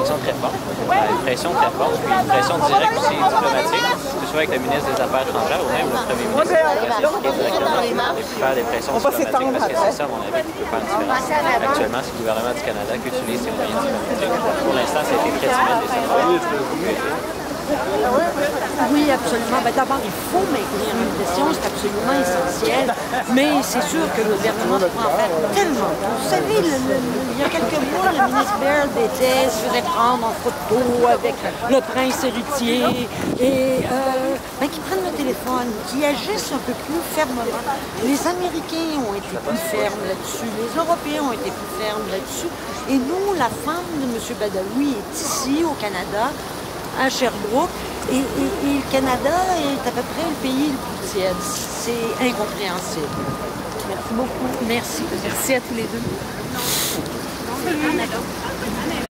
réaction très forte, une pression très forte, puis une pression directe aussi diplomatique, que ce soit avec le ministre des Affaires étrangères ou même le premier ministre qui a pu faire des pressions diplomatiques, parce que c'est ça, à mon avis, qui peut faire une différence. Actuellement, c'est le gouvernement du Canada qui utilise ces moyens diplomatiques. Pour l'instant, ça a été très timide et Oui, absolument. D'abord, il faut maintenir une pression, c'est absolument essentiel. Mais c'est sûr que le gouvernement prend en faire tellement. Vous savez, il y a quelques mois, le ministre Baird se faisait prendre en photo avec le prince héritier et qui prennent le téléphone, qui agissent un peu plus fermement. Les Américains ont été plus fermes là-dessus, les Européens ont été plus fermes là-dessus. Et nous, la femme de M. Badawi est ici, au Canada, à Sherbrooke, et le Canada est à peu près le pays le plus tiède. C'est incompréhensible. Merci beaucoup. Merci. Merci à tous les deux.